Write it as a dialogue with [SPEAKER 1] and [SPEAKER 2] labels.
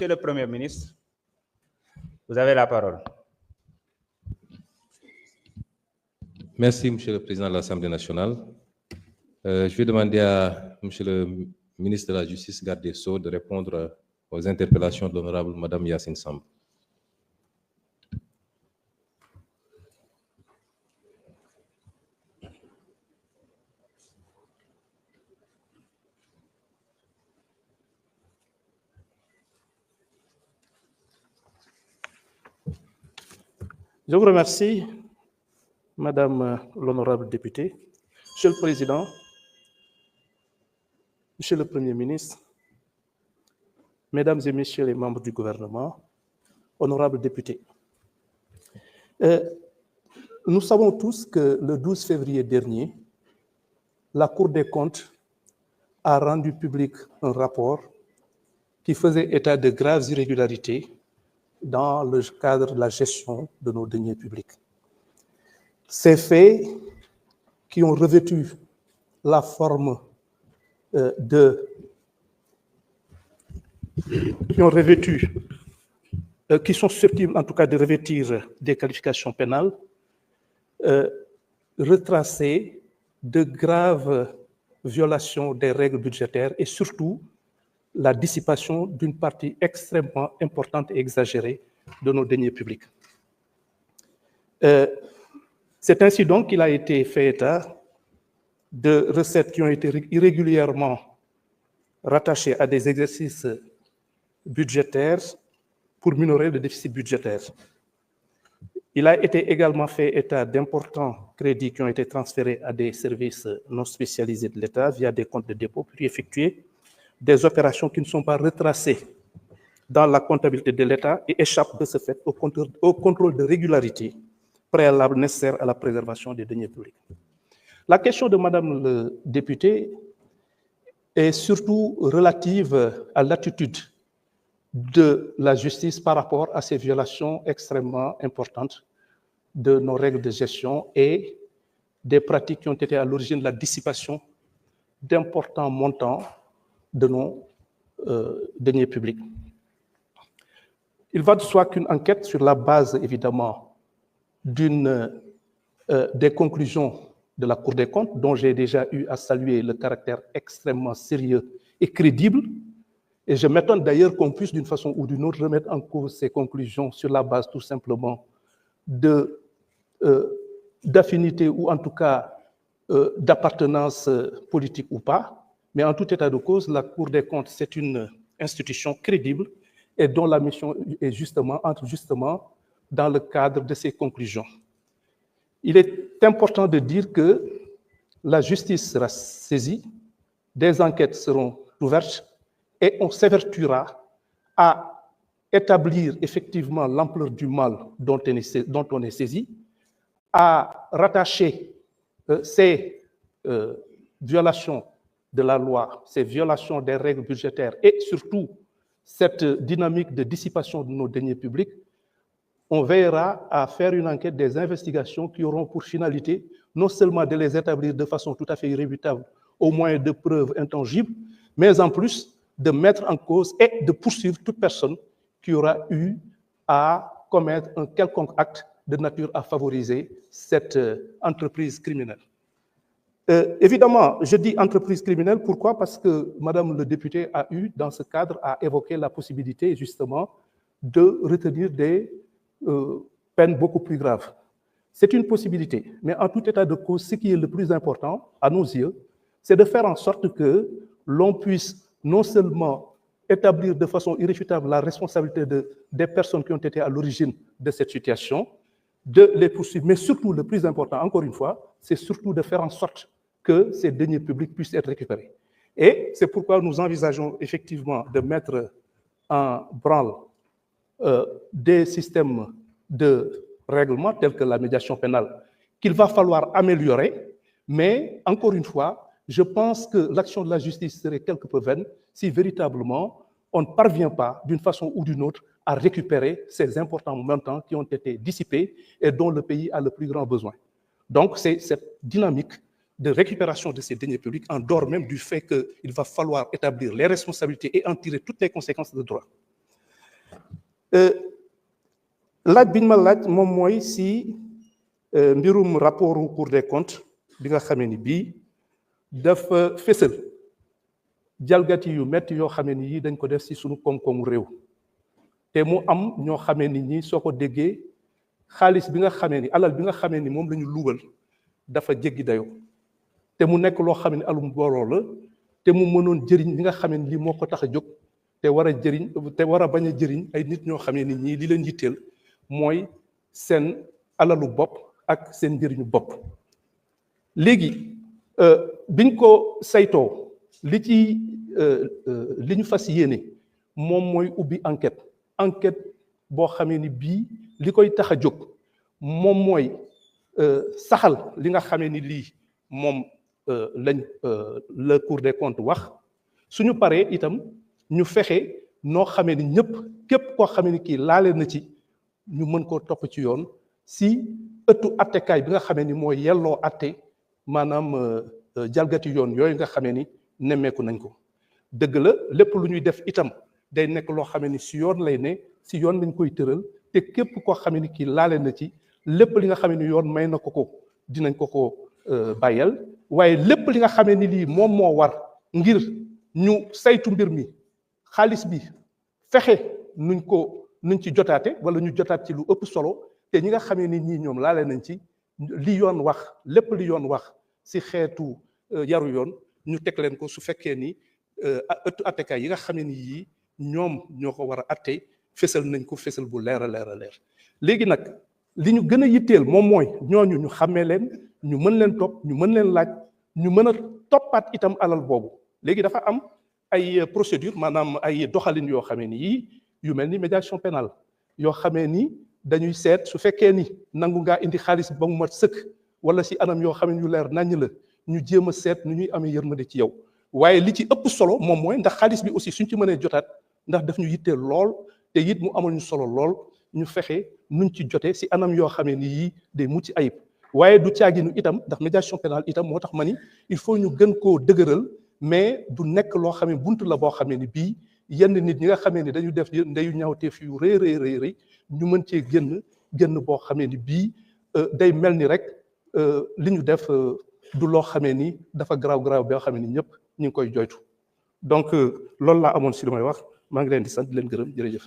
[SPEAKER 1] Monsieur le Premier ministre, vous avez la parole.
[SPEAKER 2] Merci, Monsieur le Président de l'Assemblée nationale. Je vais demander à Monsieur le ministre de la Justice, garde des Sceaux, de répondre aux interpellations de l'honorable Madame Yacine Samb.
[SPEAKER 3] Je vous remercie, Madame l'honorable députée, Monsieur le Président, Monsieur le Premier ministre, Mesdames et Messieurs les membres du gouvernement, honorables députés. Nous savons tous que le 12 février dernier, la Cour des comptes a rendu public un rapport qui faisait état de graves irrégularités dans le cadre de la gestion de nos deniers publics. Ces faits qui ont revêtu la forme qui sont susceptibles en tout cas de revêtir des qualifications pénales, retracer de graves violations des règles budgétaires et surtout la dissipation d'une partie extrêmement importante et exagérée de nos deniers publics. C'est ainsi donc qu'il a été fait état de recettes qui ont été irrégulièrement rattachées à des exercices budgétaires pour minorer le déficit budgétaire. Il a été également fait état d'importants crédits qui ont été transférés à des services non spécialisés de l'État via des comptes de dépôt pour y effectuer des opérations qui ne sont pas retracées dans la comptabilité de l'État et échappent de ce fait au contrôle de régularité préalable nécessaire à la préservation des deniers publics. La question de Madame le député est surtout relative à l'attitude de la justice par rapport à ces violations extrêmement importantes de nos règles de gestion et des pratiques qui ont été à l'origine de la dissipation d'importants montants de nos deniers publics. Il va de soi qu'une enquête sur la base, évidemment, des conclusions de la Cour des comptes, dont j'ai déjà eu à saluer le caractère extrêmement sérieux et crédible, et je m'étonne d'ailleurs qu'on puisse, d'une façon ou d'une autre, remettre en cause ces conclusions sur la base tout simplement d'affinité ou en tout cas d'appartenance politique ou pas. Mais en tout état de cause, la Cour des comptes, c'est une institution crédible et dont la mission est entre justement dans le cadre de ces conclusions. Il est important de dire que la justice sera saisie, des enquêtes seront ouvertes et on s'évertuera à établir effectivement l'ampleur du mal dont on est saisi, à rattacher ces violations de la loi, ces violations des règles budgétaires et surtout cette dynamique de dissipation de nos deniers publics. On veillera à faire une enquête, des investigations qui auront pour finalité non seulement de les établir de façon tout à fait irrébutable au moyen de preuves intangibles, mais en plus de mettre en cause et de poursuivre toute personne qui aura eu à commettre un quelconque acte de nature à favoriser cette entreprise criminelle. Évidemment, je dis entreprise criminelle, pourquoi? Parce que Madame le député a eu, dans ce cadre, à évoquer la possibilité, justement, de retenir des peines beaucoup plus graves. C'est une possibilité, mais en tout état de cause, ce qui est le plus important, à nos yeux, c'est de faire en sorte que l'on puisse non seulement établir de façon irréfutable la responsabilité des personnes qui ont été à l'origine de cette situation, de les poursuivre, mais surtout, le plus important, encore une fois, c'est surtout de faire en sorte que ces deniers publics puissent être récupérés. Et c'est pourquoi nous envisageons effectivement de mettre en branle des systèmes de règlement tels que la médiation pénale qu'il va falloir améliorer, mais encore une fois, je pense que l'action de la justice serait quelque peu vaine si véritablement on ne parvient pas d'une façon ou d'une autre à récupérer ces importants montants qui ont été dissipés et dont le pays a le plus grand besoin. Donc c'est cette dynamique de récupération de ces deniers publics en dehors même du fait qu'il va falloir établir les responsabilités et en tirer toutes les conséquences de droit. laaj biñ ma laaj moom mooy si mbirum rapport Cour des comptes bi nga xamee ni bii dafa fésal jalgati yu metti yoo xamee ni yii dañ ko def si suñu koom-koomu réew te mu am ñoo xamee ni ñi soo ko déggee xaalis bi nga xamee ni alal bi nga xamee ni moom la ñu luubal dafa jéggi dayoo te mu nekk loo xamee ni alum booloo la te mu mënoon jëriñ li nga xamee ni lii moo ko tax a jóg te war a jëriñ te war a bañ a jëriñ ay nit ñoo xamee ni ñii li leen yitteel mooy seen alalu bopp ak seen njëriñu bopp. léegi biñ ko saytoo li ñu fas yéene moom mooy ubbi enquête boo xamee ni bii li koy tax a jóg moom mooy saxal li nga xamee ni lii moom lañ la Cour des comptes wax suñu paree itam ñu fexe noo xamee ni ñëpp képp koo xamee ni kii laale na ci ñu mën koo topp ci yoon si ëttu attekaay bi nga xamee ni mooy yelloo atte maanaam jalgati yoon yooyu nga xamee ni nemmeeku nañ ko. dëgg la lépp lu ñuy def itam day nekk loo xamee ni si yoon lay ne si yoon lañ koy tëral te képp koo xamee ni kii laale na ci lépp li nga xamee ni yoon may na ko dinañ ko bàyyal waaye lépp li nga xamee ni lii moom moo war ngir ñu saytu mbir mi xaalis bi fexe nuñ ci jotaate wala ñu jotaat ci lu ëpp solo te ñi nga xamee ni ñii ñoom laale nañ ci li yoon wax lépp li yoon wax si xeetu yaru yoon ñu teg leen ko su fekkee ni ëttu attekaay yi nga xamee ni yii ñoom ñoo ko war a atte fésal nañ ko fésal bu leer a leer. léegi nag li ñu gën a yitteel moom mooy ñooñu ñu xàmmee leen ñu mën leen topp ñu mën leen laaj ñu mën a toppaat itam alal boobu. léegi dafa am ay procédure maanaam ay doxalin yoo xamee ni yii yu mel ni médiation pénale yoo xamee ni dañuy seet su fekkee ni nangu ngaa indi xaalis ba mu mat sëkk wala si anam yoo xamee yu leer naññ la ñu jéem a seet nu ñuy amee yërmande ci yow. waaye li ci ëpp solo moom mooy ndax xaalis bi aussi suñ ci mënee jotaat ndax daf ñu yitteel lool te it mu amal ñu solo lool ñu fexe nuñ ci jotee si anam yoo xamee ni yii day mucc ayib. waaye du caaginu itam ndax médiation pénale itam moo tax ma ni il faut ñu gën koo dëgëral mais du nekk loo xamee bunt la boo xamee ni bii yenn nit ñi nga xamee ni dañu def ndeyu ñaawteef yu rëy ñu mën cee génn boo xamee ni bii day mel ni rek li ñu def du loo xamee ni dafa garaaw boo xamee ni ñëpp ñu ngi koy joytu donc loolu laa amoon si lu may wax maa ngi leen di sant di leen gërëm jërëjëf.